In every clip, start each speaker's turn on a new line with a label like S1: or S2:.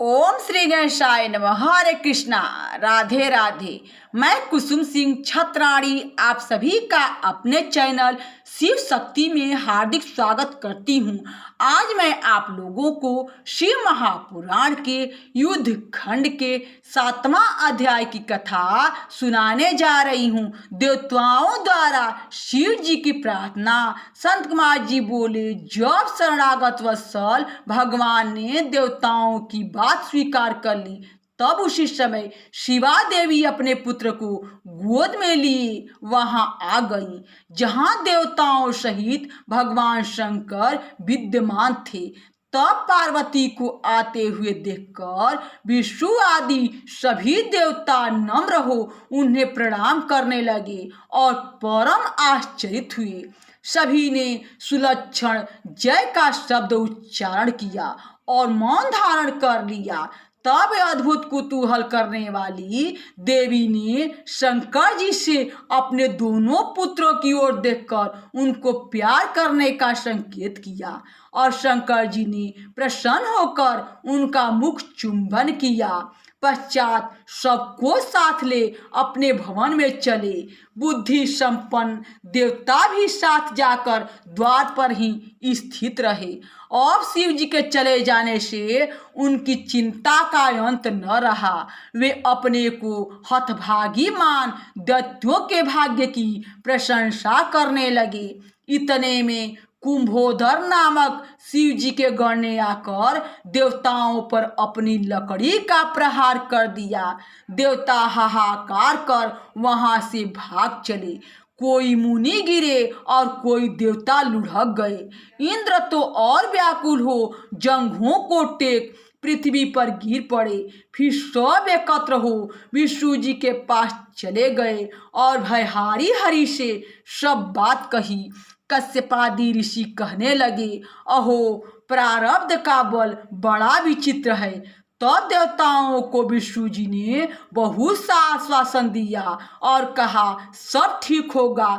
S1: ओम श्री गणेशाय नमः। हरे कृष्णा, राधे राधे। मैं कुसुम सिंह छत्राणी आप सभी का अपने चैनल शिव शक्ति में हार्दिक स्वागत करती हूँ। आज मैं आप लोगों को शिव महापुराण के युद्ध खंड के 7वां अध्याय की कथा सुनाने जा रही हूँ। देवताओं द्वारा शिव जी की प्रार्थना। संत कुमार जी बोले, जब शरणागत वत्सल भगवान ने देवताओं की बात स्वीकार कर ली, तब उसी समय शिवा देवी अपने पुत्र को गोद में लिए वहां आ गई, जहां देवताओं सहित भगवान शंकर विद्यमान थे। तब पार्वती को आते हुए देखकर विष्णु आदि सभी देवता नम्र हो उन्हें प्रणाम करने लगे और परम आश्चर्यित हुए। सभी ने सुलक्षण जय का शब्द उच्चारण किया और मौन धारण कर लिया। तब अद्भुत कुतूहल करने वाली देवी ने शंकर जी से अपने दोनों पुत्रों की ओर देखकर उनको प्यार करने का संकेत किया और शंकर जी ने प्रसन्न होकर उनका मुख चुंबन किया। पश्चात सबको साथ ले अपने भवन में चले। बुद्धि संपन्न देवता भी साथ जाकर द्वार पर ही स्थित रहे। अब शिव जी के चले जाने से उनकी चिंता का अंत न रहा। वे अपने को हतभागी मान दैत्यों के भाग्य की प्रशंसा करने लगे। इतने में कुंभोदर नामक शिव जी के गण ने आकर देवताओं पर अपनी लकड़ी का प्रहार कर दिया। देवता हाहाकार कर वहां से भाग चले। कोई मुनि गिरे और कोई देवता लुढ़क गए। इंद्र तो और व्याकुल हो जंघों को टेक पृथ्वी पर गिर पड़े। फिर सब एकत्र हो विष्णु जी के पास चले गए और भयहारी हरि से सब बात कही। कश्यपादि ऋषि कहने लगे, अहो प्रारब्ध का बल बड़ा विचित्र है। तब देवताओं को विष्णु जी ने बहुत सा आश्वासन दिया और कहा, सब ठीक होगा।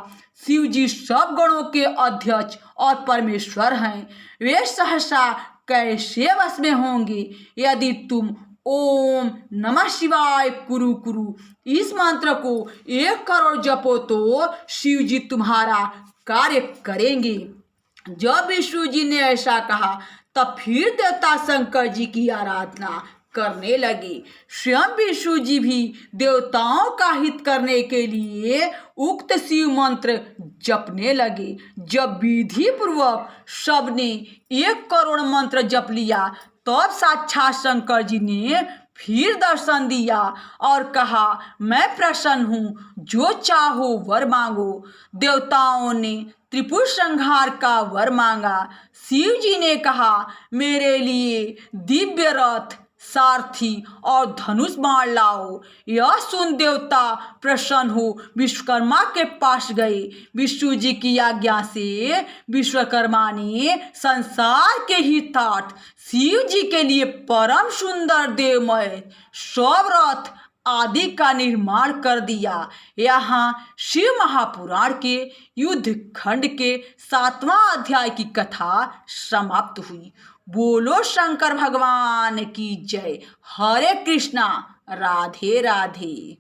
S1: शिव जी सब गणों के अध्यक्ष और परमेश्वर हैं। वे सहसा कैसे वश में होंगे यदि तुम ओम नमः शिवाय कुरु कुरु इस मंत्र को 1 करोड़ जपो तो शिव जी तुम्हारा कार्य करेंगे। जब विष्णु जी ने ऐसा कहा तब फिर देवता शंकर जी की आराधना करने लगे। स्वयं विष्णु जी भी देवताओं का हित करने के लिए उक्त शिव मंत्र जपने लगे। जब विधि पूर्वक सबने 1 करोड़ मंत्र जप लिया, तब साक्षात शंकर जी ने फिर दर्शन दिया और कहा, मैं प्रसन्न हूँ, जो चाहो वर मांगो। देवताओं ने त्रिपुर संहार का वर मांगा। शिव जी ने कहा, मेरे लिए दिव्य रथ, सारथी और धनुष बाण लाओ। यह सुन देवता प्रसन्न हो विश्वकर्मा के पास गए। विष्णु जी की आज्ञा से विश्वकर्मा ने संसार के हितार्थ शिव जी के लिए परम सुंदर देवमय सब रथ आदि का निर्माण कर दिया। यहाँ शिव महापुराण के युद्ध खंड के 7वां अध्याय की कथा समाप्त हुई। बोलो शंकर भगवान की जय। हरे कृष्णा, राधे राधे।